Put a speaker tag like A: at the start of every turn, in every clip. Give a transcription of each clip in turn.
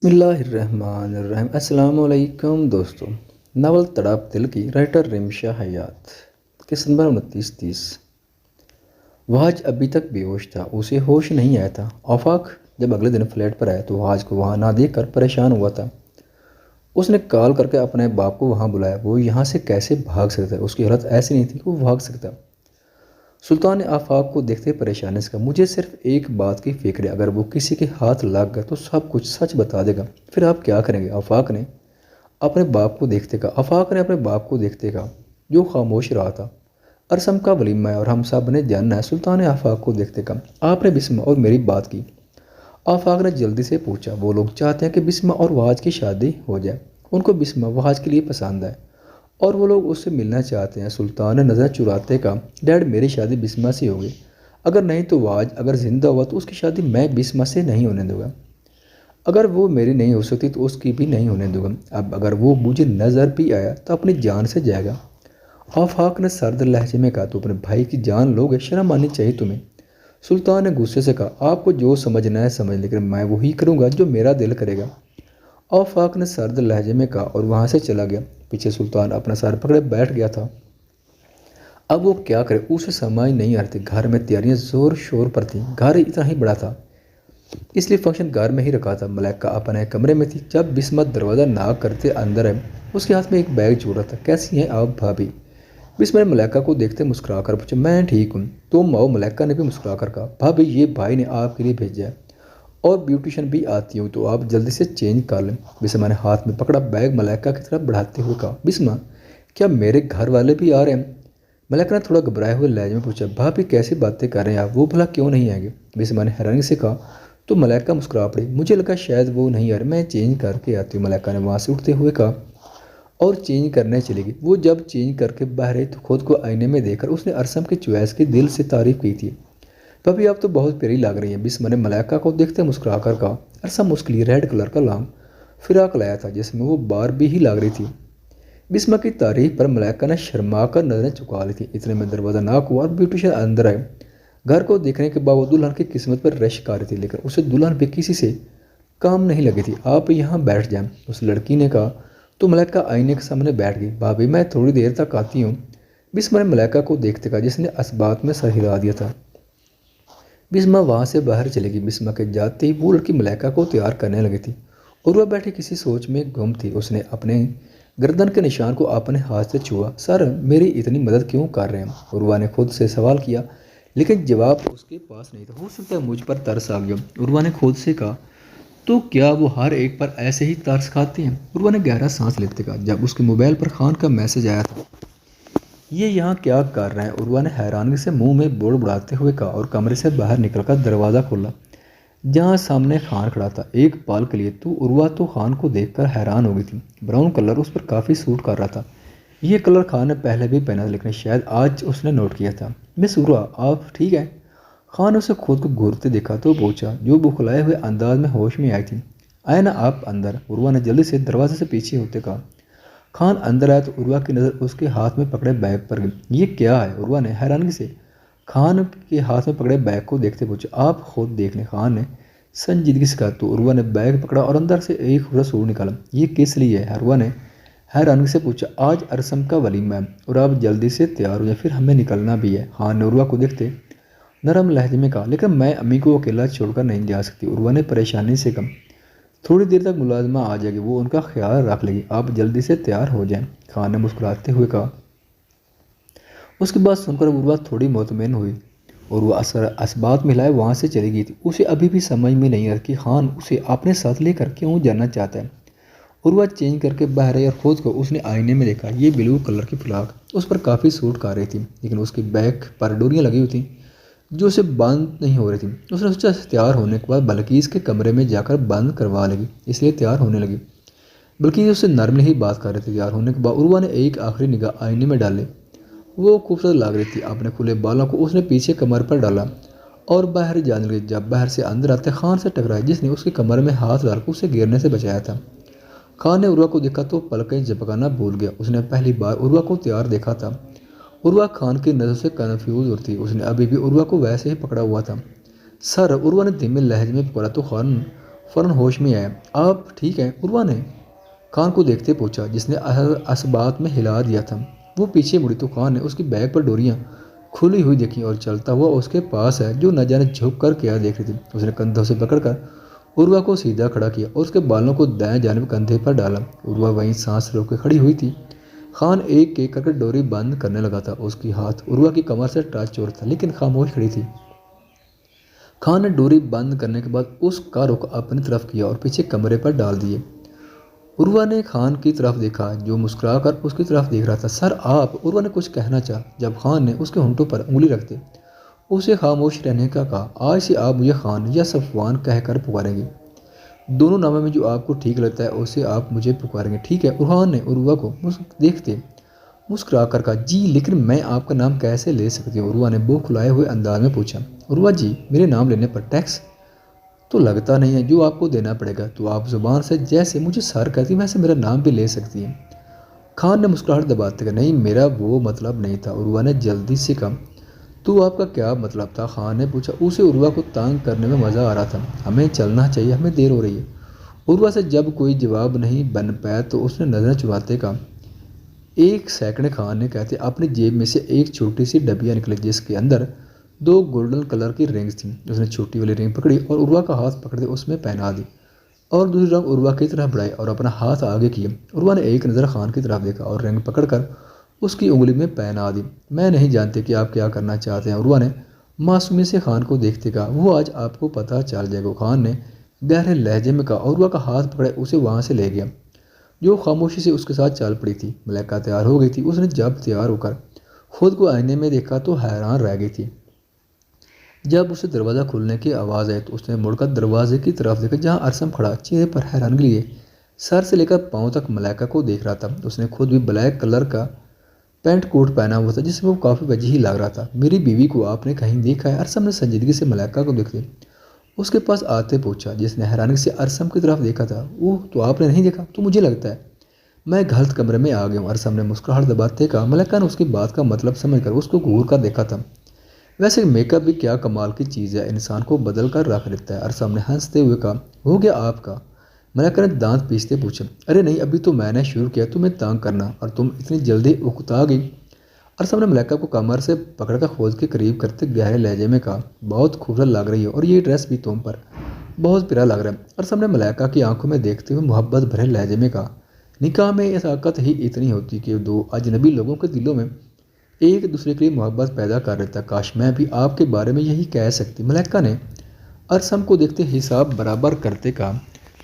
A: बिस्मिल्लाहिर्रहमानिर्रहीम। अस्सलाम वालेकुम दोस्तों। नावल तड़प दिल की राइटर रिमशा हयात। किस्त नंबर 2930। वह आज अभी तक बेहोश था, उसे होश नहीं आया था। आफाक जब अगले दिन फ्लैट पर आया तो आज को वहाँ ना देख कर परेशान हुआ था। उसने कॉल करके अपने बाप को वहाँ बुलाया। वो यहाँ से कैसे भाग सकता है, उसकी हालत ऐसी नहीं थी कि वो भाग सकता। सुल्तान ने आफाक को देखते परेशानी से कहा, मुझे सिर्फ एक बात की फिक्र है, अगर वो किसी के हाथ लग गया तो सब कुछ सच बता देगा, फिर आप क्या करेंगे? आफाक ने अपने बाप को देखते कहा, जो खामोश रहा था। अरसम का वलीमा है और हम सब ने जानना है। सुल्तान ने आफाक को देखते कहा, आपने बिस्मा और मेरी बात की? आफाक ने जल्दी से पूछा, वो लोग चाहते हैं कि बिस्मा और वाज की शादी हो जाए। उनको बिस्मा वाज के लिए पसंद है और वो लोग उससे मिलना चाहते हैं। सुल्तान ने नज़र चुराते कहा, डैड मेरी शादी बिस्मा से होगी, अगर नहीं तो वाज, अगर ज़िंदा हुआ तो उसकी शादी मैं बिस्मा से नहीं होने दूंगा। अगर वो मेरी नहीं हो सकती तो उसकी भी नहीं होने दूंगा। अब अगर वो मुझे नज़र भी आया तो अपनी जान से जाएगा। आफाक ने सर्द लहजे में कहा, तो अपने भाई की जान लोगे, शर्म आनी चाहिए तुम्हें। सुल्तान ने गुस्से से कहा, आपको जो समझना है समझ, लेकिन मैं वही करूँगा जो मेरा दिल करेगा। आफाक ने सर्द लहजे में कहा और वहाँ से चला गया। पीछे सुल्तान अपना सर पकड़े बैठ गया था। अब वो क्या करे, उसे समझ नहीं आ रही थी। घर में तैयारियां जोर शोर पर थी। घर इतना ही बड़ा था इसलिए फंक्शन घर में ही रखा था। मलाइका अपने कमरे में थी जब बिस्मत दरवाज़ा नाक करते अंदर है। उसके हाथ में एक बैग जोड़ रहा था। कैसी हैं आप भाभी? बिस्मा ने मलाइका को देखते मुस्कुरा कर पूछा, मैं ठीक हूँ, तुम आओ। मलाइका ने भी मुस्कुरा कर कहा, भाभी ये भाई ने आपके लिए भेजा है और ब्यूटिशियन भी आती हूँ तो आप जल्दी से चेंज कर लें। बिस्मा ने हाथ में पकड़ा बैग मलाइका की तरफ बढ़ाते हुए कहा, बिस्मा क्या मेरे घर वाले भी आ रहे हैं? मलाइका ने थोड़ा घबराए हुए लहजे में पूछा, भाभी कैसी बातें कर रहे हैं आप, वो भला क्यों नहीं आएंगे? बिस्मा ने हैरानी से कहा। तो मलाइका मुस्कुरा पड़ी, मुझे लगा शायद वो नहीं आ रहे, मैं चेंज करके आती हूँ। मलाइका ने वहाँ से उठते हुए कहा और चेंज करने चली गई। वो जब चेंज करके बाहर आई तो खुद को आईने में देखकर उसने अरसम की चॉइस की दिल से तारीफ की थी। भाभी आप तो बहुत प्यारी लग रही हैं। बिस्मा ने मलाइका को देखते मुस्कुरा कर कहा। अरसम उसके लिए रेड कलर का लॉन्ग फिराक लाया था जिसमें वो बार भी ही लग रही थी। बिस्मा की तारीफ पर मलाइका ने शर्मा कर नजरें चुका ली थी। इतने में दरवाज़ा नाक हुआ और ब्यूटिशियन अंदर आए। घर को देखने के बाद वो दुल्हन की किस्मत पर रश कर रही थी, लेकिन उसे दुल्हन भी किसी से काम नहीं लगी थी। आप यहाँ बैठ जाएं, उस लड़की ने कहा। तो मलाइका आईने के सामने बैठ गई। भाभी मैं थोड़ी देर तक आती हूँ, बिस्मा ने मलाइका को देखते कहा, जिसने असबात में सर हिला दिया था। बिस्मा वहाँ से बाहर चली गई। बिस्मा के जाते ही वो लड़की मलाइका को तैयार करने लगी थी और वह बैठी किसी सोच में गुम थी। उसने अपने गर्दन के निशान को अपने हाथ से छुआ। सर मेरी इतनी मदद क्यों कर रहे हैं? उर्वा ने खुद से सवाल किया, लेकिन जवाब उसके पास नहीं था। हो सकता है मुझ पर तरस आ गया, उर्वा ने खुद से कहा। तो क्या वो हर एक पर ऐसे ही तरस खाते हैं? उर्वा ने गहरा सांस लेते कहा। जब उसके मोबाइल पर खान का मैसेज आया था, ये यहाँ क्या कर रहे हैं? उर्वा ने हैरानी से मुंह में बोड़ बुड़ाते हुए कहा और कमरे से बाहर निकलकर दरवाज़ा खोला जहाँ सामने खान खड़ा था। एक पल के लिए तो उर्वा तो खान को देखकर हैरान हो गई थी। ब्राउन कलर उस पर काफ़ी सूट कर रहा था। ये कलर खान ने पहले भी पहना था, लेकिन शायद आज उसने नोट किया था। मिस उर्वा आप ठीक है? खान उसे खुद को घूरते देखा तो पूछा, जो बुखलाए हुए अंदाज में होश में आई थी। आए ना आप अंदर, उर्वा ने जल्दी से दरवाजे से पीछे होते कहा। खान अंदर आया तो उर्वा की नज़र उसके हाथ में पकड़े बैग पर गई। ये क्या है? उर्वा ने हैरानी से खान के हाथ में पकड़े बैग को देखते पूछा। आप खुद देख लें, खान ने संजीदगी से कहा। तो उर्वा ने बैग पकड़ा और अंदर से एक खूबसूरत सूट निकाला। ये किस लिए है? उर्वा ने हैरानी से पूछा। आज अरसम का वलीमा है और आप जल्दी से तैयार हो जाए, फिर हमें निकलना भी है। खान ने उर्वा को देखते नरम लहजे में कहा, लेकिन मैं अम्मी को अकेला छोड़कर नहीं जा सकती। उर्वा ने परेशानी से कहा, थोड़ी देर तक मुलाजमा आ जाएगी, वो उनका ख्याल रख लेगी, आप जल्दी से तैयार हो जाएं। खान ने मुस्कुराते हुए कहा। उसकी बात सुनकर उर्वा थोड़ी मुतमईन हुई और वह असबात मिलाए वहाँ से चली गई थी। उसे अभी भी समझ में नहीं आ रहा कि खान उसे अपने साथ लेकर क्यों जाना चाहता है। उर्वा चेंज करके बाहर आई और खुद को उसने आईने में देखा। ये ब्लू कलर की फ्रॉक उस पर काफ़ी सूट कर रही थी, लेकिन उसकी बैक पर डोरियाँ लगी हुई थी जो उसे बंद नहीं हो रही थी। उसने सोचा तैयार होने के बाद बल्कीस के कमरे में जाकर बंद करवा लेगी, इसलिए तैयार होने लगी। बल्कि उससे नरम ही बात कर रही थी। तैयार होने के बाद उर्वा ने एक आखिरी निगाह आईने में डाली। वो खूबसूरत लग रही थी। अपने खुले बालों को उसने पीछे कमर पर डाला और बाहर जाने लगी। जब बाहर से अंदर आते खान से टकराई, जिसने उसकी कमर में हाथ डालकर उसे गिरने से बचाया था। खान ने उर्वा को देखा तो पलकें झपकाना भूल गया। उसने पहली बार उर्वा को तैयार देखा था। उर्वा खान की नज़र से कन्फ्यूज होती, उसने अभी भी उर्वा को वैसे ही पकड़ा हुआ था। सर, उर्वा ने धीमे लहजे में पुकारा तो खान फ़ौरन होश में आया। आप ठीक हैं? उर्वा ने खान को देखते पूछा, जिसने असबात में हिला दिया था। वो पीछे मुड़ी तो खान ने उसकी बैग पर डोरियां खुली हुई देखी और चलता हुआ उसके पास है, जो न जाने झुक कर क्या देख रही थी। उसने कंधों से पकड़कर उर्वा को सीधा खड़ा किया और उसके बालों को दाएं जानिब कंधे पर डाला। उर्वा वहीं सांस रोके खड़ी हुई थी। खान एक एक करके डोरी बंद करने लगा था। उसकी हाथ उर्वा की कमर से टच हो रहा था, लेकिन खामोश खड़ी थी। खान ने डोरी बंद करने के बाद उसका रुख अपनी तरफ किया और पीछे कमरे पर डाल दिए। उर्वा ने खान की तरफ देखा, जो मुस्कुराकर उसकी तरफ देख रहा था। सर आप, उर्वा ने कुछ कहना चाहा, जब खान ने उसके होंठों पर उंगली रखते उसे खामोश रहने का कहा। आज से आप मुझे खान या सफवान कहकर पुकारेंगे। दोनों नामों में जो आपको ठीक लगता है उसे आप मुझे पुकारेंगे, ठीक है? खान ने उर्वा को देखते मुस्कुरा कर कहा। जी, लेकिन मैं आपका नाम कैसे ले सकती हूँ? उर्वा ने बौखलाए हुए अंदाज में पूछा। उर्वा जी, मेरे नाम लेने पर टैक्स तो लगता नहीं है, जो आपको देना पड़ेगा। तो आप जुबान से जैसे मुझे सर कहती वैसे मेरा नाम भी ले सकती हैं। खान ने मुस्कुराहट दबाते कहा, नहीं, मेरा वो मतलब नहीं था। उर्वा ने जल्दी से कहा। तो आपका क्या मतलब था? खान ने पूछा। उसे उर्वा को तंग करने में मज़ा आ रहा था। हमें चलना चाहिए, हमें देर हो रही है। उर्वा से जब कोई जवाब नहीं बन पाया तो उसने नजरें चुराते कहा, एक सेकंड। खान ने कहते अपनी जेब में से एक छोटी सी डबिया निकली, जिसके अंदर दो गोल्डन कलर की रिंग्स थी। उसने छोटी वाली रिंग पकड़ी और उर्वा का हाथ पकड़ते उसमें पहना दी और दूसरी रंग उर्वा की तरफ बढ़ाई और अपना हाथ आगे किया। उर्वा ने एक नज़र खान की तरफ देखा और रिंग पकड़कर उसकी उंगली में पहना दी। मैं नहीं जानती कि आप क्या करना चाहते हैं, उर्वा ने मासूमी से खान को देखते कहा। वो आज आपको पता चल जाएगा, खान ने गहरे लहजे में कहा और उर्वा का हाथ पकड़े उसे वहाँ से ले गया, जो खामोशी से उसके साथ चल पड़ी थी। मलाइका तैयार हो गई थी। उसने जब तैयार होकर खुद को आईने में देखा तो हैरान रह गई थी। जब उसे दरवाज़ा खुलने की आवाज़ आई तो उसने मुड़कर दरवाजे की तरफ देखा, जहां अरसम खड़ा चेहरे पर हैरानगी लिए सर से लेकर पांव तक मलाइका को देख रहा था। उसने खुद भी ब्लैक कलर का पैंट कोट पहना हुआ था, जिसमें वो काफ़ी वजीही लग रहा था। मेरी बीवी को आपने कहीं देखा है? अरसम ने संजीदगी से मलाइका को देखते उसके पास आते पूछा, जिसने हैरानी से अरसम की तरफ देखा था। ओह, तो आपने नहीं देखा? तो मुझे लगता है मैं गलत कमरे में आ गया हूँ, अरसम ने मुस्कुराहट दबाते कहा। मलाइका ने उसकी बात का मतलब समझकर उसको घूर कर देखा था। वैसे मेकअप भी क्या कमाल की चीज़ है, इंसान को बदल कर रख देता है। अरसम ने हंसते हुए कहा। हो गया आपका? मलाइका ने दांत पीसते पूछा। अरे नहीं, अभी तो मैंने शुरू किया तुम्हें तंग करना और तुम इतनी जल्दी उकता गई। अरसम ने मलाइका को कमर से पकड़कर खोद के करीब करते गहरे लहजे में कहा, बहुत खूबसूरत लग रही हो और ये ड्रेस भी तुम पर बहुत प्यारा लग रहा है। अरसम ने मलाइका की आंखों में देखते हुए मोहब्बत भरे लहजे में कहा, निकाह में ये ताकत ही इतनी होती कि दो अजनबी लोगों के दिलों में एक दूसरे के लिए मोहब्बत पैदा कर देता। काश मैं भी आपके बारे में यही कह सकती। मलाइका ने अरसम को देखते हिसाब बराबर करते कहा,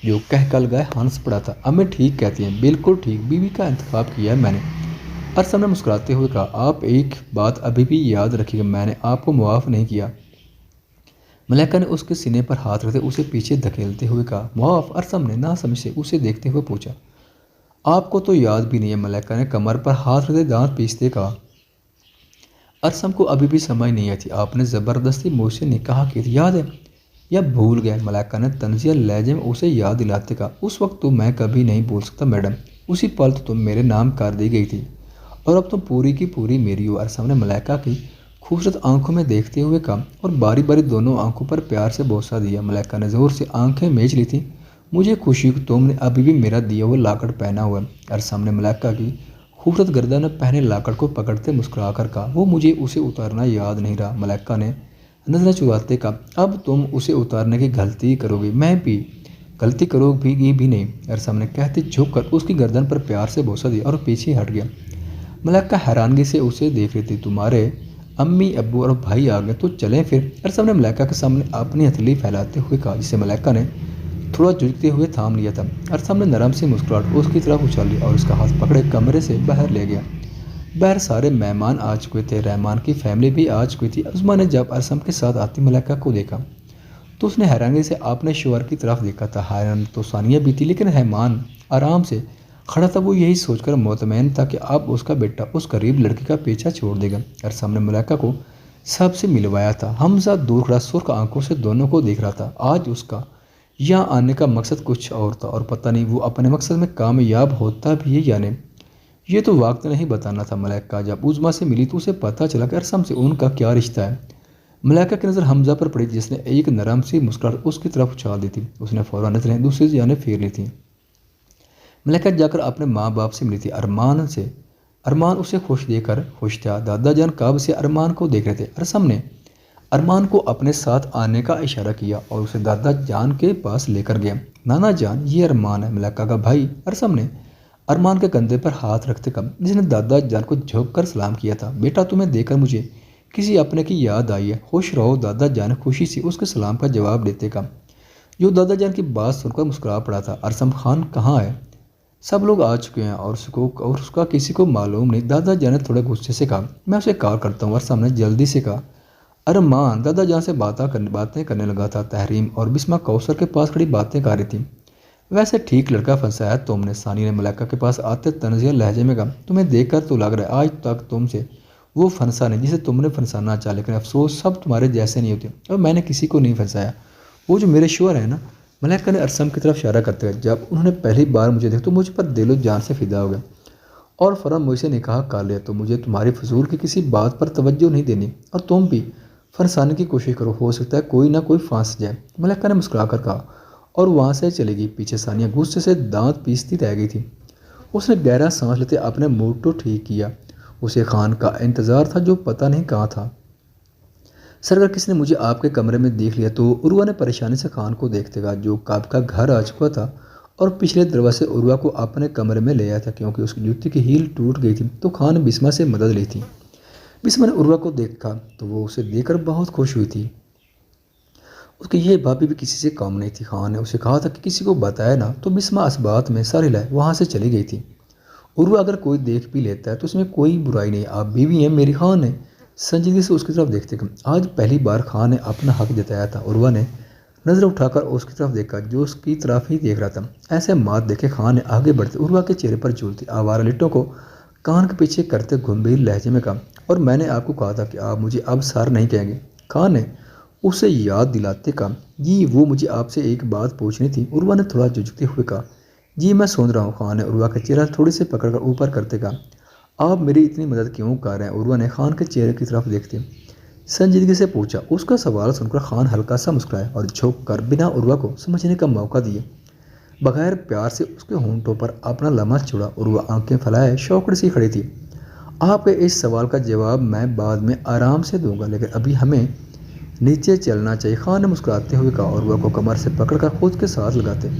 A: जो कह कल गए हंस पड़ा था। अब मैं ठीक कहती हैं, बिल्कुल ठीक, बीवी का इंतखाब किया है मैंने। अरसम ने मुस्कुराते हुए कहा, आप एक बात अभी भी याद रखिएगा, मैंने आपको मुआफ़ नहीं किया। मलाइका ने उसके सीने पर हाथ रखते उसे पीछे धकेलते हुए कहा, मुआफ़? अरसम ने ना समझ से उसे देखते हुए पूछा। आपको तो याद भी नहीं है, मलाइका ने कमर पर हाथ रखते दांत पीसते कहा। अरसम को अभी भी समझ नहीं आई थी, आपने ज़बरदस्ती मुझसे निकाह की थी, याद है या भूल गए? मलाइका ने तंजिया लहजे में उसे याद दिलाते कहा, उस वक्त तो मैं कभी नहीं भूल सकता मैडम, उसी पल तो तुम मेरे नाम कर दी गई थी और अब तुम पूरी की पूरी मेरी हो। अरसम ने मलाइका की खूबसूरत आंखों में देखते हुए कहा और बारी बारी दोनों आंखों पर प्यार से बोसा दिया। मलाइका ने जोर से आंखें मीच ली थी। मुझे खुशी कि तुमने अभी भी मेरा दिया हुआ लाकड़ पहना हुआ है। अरसम ने मलाइका की खूबसूरत गर्दन में पहने लाकड़ को पकड़ते मुस्कुरा कर कहा, वो मुझे उसे उतारना याद नहीं रहा। मलाइका ने नजरें चुराते कहा, अब तुम उसे उतारने की गलती करोगी, मैं भी गलती करोगी भी नहीं। अरसम ने कहते झुक कर उसकी गर्दन पर प्यार से बोसा दिया और पीछे हट गया। मलाइका हैरानगी से उसे देख रही थी। तुम्हारे अम्मी अब्बू और भाई आ गए तो चलें फिर? अरसम ने मलाइका के सामने अपनी हथेली फैलाते हुए कहा, जिसे मलाइका ने थोड़ा झुकते हुए थाम लिया था। अरसम ने नरम सी मुस्कुराहट उसकी तरफ उछाली और उसका हाथ पकड़े कमरे से बाहर ले गया। बाहर सारे मेहमान आ चुके थे, रहमान की फैमिली भी आ चुकी थी। उस्मा ने जब अरसम के साथ आती मलाइका को देखा तो उसने हैरानी से अपने शोहर की तरफ देखा था। हैरान तो सानिया भी थी, लेकिन रहमान आराम से खड़ा था। वो यही सोचकर मुतमैन था कि अब उसका बेटा उस गरीब लड़की का पीछा छोड़ देगा। अरसम ने मलाइका को सबसे मिलवाया था। हमजा दूर खड़ा सुर्ख आंखों से दोनों को देख रहा था। आज उसका यहाँ आने का मकसद कुछ और था और पता नहीं वो अपने मकसद में कामयाब होता भी है या नहीं, ये तो वक्त नहीं बताना था। मलाइका जब उज़्मा से मिली तो उसे पता चला कि अरसम से उनका क्या रिश्ता है। मलाइका की नज़र हमजा पर पड़ी, जिसने एक नरम सी मुस्कुराहट उसकी तरफ उछाल दी थी। उसने फ़ौरन नज़रें दूसरी जाने फेर ली थी। मलाइका जाकर अपने माँ बाप से मिली थी, अरमान से। अरमान उसे खुश देखकर खुश था। दादा जान कब से अरमान को देख रहे थे। अरसम ने अरमान को अपने साथ आने का इशारा किया और उसे दादा जान के पास लेकर गया। नाना जान, ये अरमान है, मलाइका का भाई। अरसम ने अरमान के कंधे पर हाथ रखते कहा, जिसने दादा जान को झुक कर सलाम किया था। बेटा, तुम्हें देखकर मुझे किसी अपने की याद आई है। खुश रहो। दादा जान ने खुशी से उसके सलाम का जवाब देते कहा। जो दादा जान की बात सुनकर मुस्कुरा पड़ा था। अरसम खान कहाँ है? सब लोग आ चुके हैं और उसका किसी को मालूम नहीं। दादा जान ने थोड़े गुस्से से कहा, मैं उसे कॉल करता हूँ। अरसम ने जल्दी से कहा। अरमान दादा जान से बातें करने लगा था। तहरीम और बिस्मा कौसर के पास खड़ी बातें कर रही थी। वैसे ठीक लड़का फंसाया तुमने, सानी ने मलाइका के पास आते तनज़िया लहजे में कहा। तुम्हें देखकर तो लग रहा है आज तक तुमसे वो फंसा नहीं जिसे तुमने फंसाना चाहा, लेकिन अफसोस सब तुम्हारे जैसे नहीं होते और मैंने किसी को नहीं फंसाया। वो जो मेरे शोहर है ना, मलाइका ने अरसम की तरफ इशारा करते हुए, जब उन्होंने पहली बार मुझे देखा तो मुझ पर दिलो जान से फिदा हो गया और फ़ौरन मुझसे निकाह कर लिया। तो मुझे तुम्हारी फजूल की किसी बात पर तवज्जो नहीं देनी और तुम भी फंसाने की कोशिश करो, हो सकता है कोई ना कोई फंस जाए। मलाइका ने मुस्कुरा कर कहा और वहाँ से चली गई। पीछे सानिया गुस्से से दांत पीसती रह गई थी। उसने गहरा सांस लेते अपने मूड को ठीक किया। उसे खान का इंतज़ार था जो पता नहीं कहाँ था। सर, अगर किसी ने मुझे आपके कमरे में देख लिया तो? उर्वा ने परेशानी से खान को देखते कहा, जो कब का घर आ चुका था और पिछले दरवाजे से उर्वा को अपने कमरे में ले आया था। क्योंकि उसकी जूती की हील टूट गई थी तो खान ने बिस्मा से मदद ली थी। बिस्मा ने उर्वा को देखा तो वो उसे देखकर बहुत खुश हुई थी। उसकी यह भाभी भी किसी से कम नहीं थी। खान ने उसे कहा था कि किसी को बताया ना, तो बिस्मा इस बात में सारी लाए वहाँ से चली गई थी। उर्वा अगर कोई देख भी लेता है तो उसमें कोई बुराई नहीं, आप बीवी हैं मेरी। खान ने संजीदगी से उसकी तरफ देखते कहा। आज पहली बार खान ने अपना हक जताया था। उर्वा ने नज़र उठाकर उसकी तरफ देखा जो उसकी तरफ ही देख रहा था। ऐसे मात देखे खान ने आगे बढ़ते उर्वा के चेहरे पर झूलती आवारा लिट्टों को कान के पीछे करते गंभीर लहजे में कहा, और मैंने आपको कहा था कि आप मुझे अब सर नहीं कहेंगे। खान ने उसे याद दिलाते कहा, जी वो मुझे आपसे एक बात पूछनी थी। उर्वा ने थोड़ा झुझकते हुए कहा, जी मैं सुन रहा हूँ। खान ने उर्वा का चेहरा थोड़ी से पकड़कर ऊपर करते कहा, आप मेरी इतनी मदद क्यों कर रहे हैं? उर्वा ने खान के चेहरे की तरफ देखते संजीदगी से पूछा। उसका सवाल सुनकर खान हल्का सा मुस्कुराया और झुक कर बिना उर्वा को समझने का मौका दिए बगैर प्यार से उसके होंठों पर अपना लम्हा छुड़ा। उर्वा आंखें फैलाए शौकड़ सी खड़ी थी। आपके इस सवाल का जवाब मैं बाद में आराम से दूंगा, लेकिन अभी हमें नीचे चलना चाहिए। खान ने मुस्कुराते हुए कहा। उर्वा को कमर से पकड़कर खुद के साथ लगाते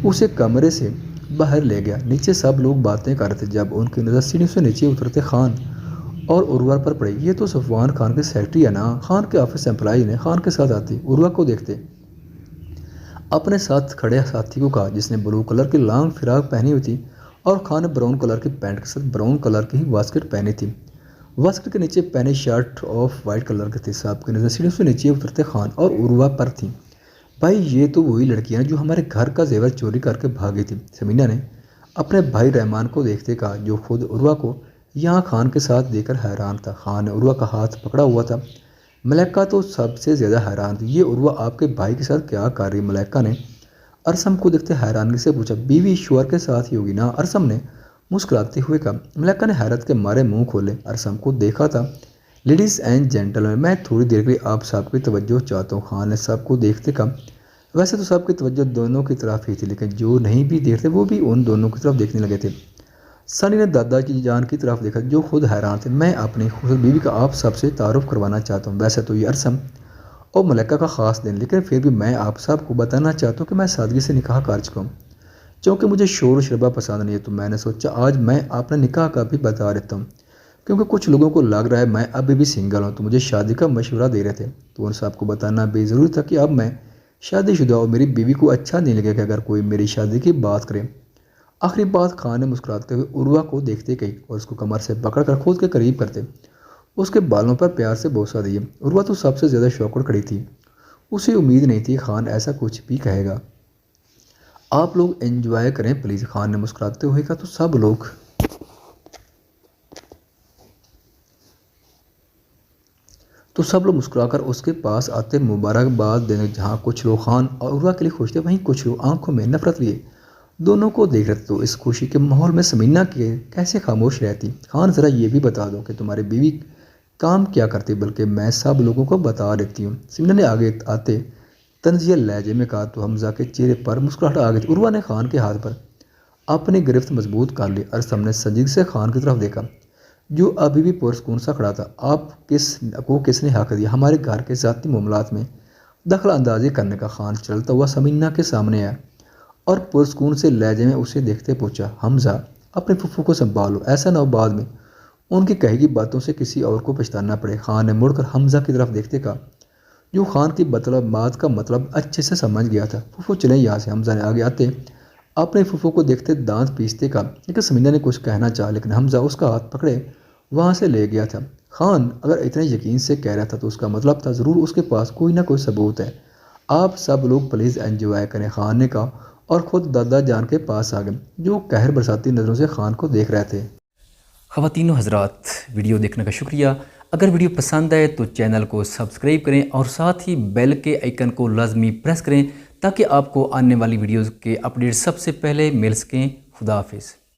A: उसे कमरे से बाहर ले गया। नीचे सब लोग बातें कर रहे थे। जब उनकी नज़र सीढ़ी से नीचे उतरते खान और उर्वा पर पड़ी। ये तो सफवान खान के सेक्रेटरी है ना? खान के ऑफिस एम्प्लॉई ने खान के साथ आती उर्वा को देखते अपने साथ खड़े साथी को कहा, जिसने ब्लू कलर की लॉन्ग फ्रॉक पहनी हुई थी और खान ने ब्राउन कलर की पैंट के साथ ब्राउन कलर की ही वास्केट पहनी थी। वास्केट के नीचे पहने शर्ट ऑफ वाइट कलर के थे। साहब की नज़र सीढ़ी से नीचे उतरते खान और उर्वा पर थी। भाई, ये तो वही लड़कियां जो हमारे घर का जेवर चोरी करके भागी थी। समीना ने अपने भाई रहमान को देखते कहा, जो खुद उर्वा को यहाँ खान के साथ देखकर हैरान था। खान ने उर्वा का हाथ पकड़ा हुआ था। मलाइका तो सबसे ज़्यादा हैरान थी। ये उर्वा आपके भाई के साथ क्या कर रही? मलाइका ने अरसम को देखते हैरानगी से पूछा। बीवी ईश्वर के साथ ही होगी ना? अरसम ने मुस्कुराते हुए कहा। मलाइका ने हैरत के मारे मुंह खोले अरसम को देखा था। लेडीज़ एंड जेंटलमैन, मैं थोड़ी देर के लिए आप सबकी तवज्जो चाहता हूँ। खान ने सबको देखते कहा। वैसे तो सबकी तवज्जो दोनों की तरफ ही थी, लेकिन जो नहीं भी देखते वो भी उन दोनों की तरफ देखने लगे थे। सनी ने दादा की जान की तरफ देखा, जो खुद हैरान थे। मैं अपनी खूबसूरत बीवी का आप सबसे तारुफ करवाना चाहता हूँ। वैसे तो ये अरसम और मलाइका का ख़ास दिन, लेकिन फिर भी मैं आप सबको बताना चाहता हूँ कि मैं सादगी से निकाह कर चुका हूँ। क्योंकि मुझे शोर शराबा पसंद नहीं है, तो मैंने सोचा आज मैं अपने निकाह का भी बता देता हूँ। क्योंकि कुछ लोगों को लग रहा है मैं अभी भी सिंगल हूँ, तो मुझे शादी का मशवरा दे रहे थे। तो उन सबको बताना बेज़रूरी था कि अब मैं शादीशुदा और मेरी बीवी को अच्छा नहीं लगेगा अगर कोई मेरी शादी की बात करे। आखिरी बात खान ने मुस्कुराते हुए उर्वा को देखते गई और उसको कमर से पकड़कर खुद के करीब करते उसके बालों पर प्यार से बोसा दिए। उर्वा तो सबसे ज़्यादा शौकड़ खड़ी थी। उसे उम्मीद नहीं थी खान ऐसा कुछ भी कहेगा। आप लोग एंजॉय करें प्लीज़, खान ने मुस्कुराते हुए कहा। तो सब लोग मुस्कुराकर उसके पास आते मुबारकबाद देने। जहाँ कुछ लोग खान और उर्वा के लिए खुश थे, वहीं कुछ लोग आंखों में नफरत लिए दोनों को देख रहे। तो इस खुशी के माहौल में समीना के कैसे खामोश रहती? खान, ज़रा ये भी बता दो कि तुम्हारी बीवी काम क्या करती बल्कि मैं सब लोगों को बता देती हूँ। सिमना ने आगे आते तंजिया लहजे में कहा तो हमजा के चेहरे पर मुस्कुराहट आ गई थी। उर्वा ने खान के हाथ पर अपनी गिरफ्त मजबूत कर ली। अरसम ने संजीदगी से खान की तरफ देखा जो अभी भी पुरस्कून सा खड़ा था। आप किसने हक दिया हमारे घर के ज़ाती मामलात में दखल अंदाजी करने का? खान चलता हुआ समीना के सामने आया और पुरस्कून से लहजे में उसे देखते पूछा, हमजा अपने फुफ्फू को संभालो, ऐसा ना हो बाद में उनकी कहेगी बातों से किसी और को पछताना पड़े। खान ने मुड़कर हमजा की तरफ देखते कहा जो खान की बात का मतलब अच्छे से समझ गया था। फुफ्फू चले यहाँ से। हमजा ने आगे आते अपने फुफ्फू को देखते दांत पीसते कहा। लेकिन समीना ने कुछ कहना चाहा लेकिन हमजा उसका हाथ पकड़े वहाँ से ले गया था। खान अगर इतने यकीन से कह रहा था तो उसका मतलब था ज़रूर उसके पास कोई ना कोई सबूत है। आप सब लोग प्लीज़ एंजॉय करें, खान ने कहा और ख़ुद दादा जान के पास आ गए जो कहर बरसाती नज़रों से खान को देख रहे थे।
B: ख़वातीन व हज़रात, वीडियो देखने का शुक्रिया। अगर वीडियो पसंद आए तो चैनल को सब्सक्राइब करें और साथ ही बेल के आइकन को लाजमी प्रेस करें ताकि आपको आने वाली वीडियोज़ के अपडेट सबसे पहले मिल सकें। खुदा हाफिज़।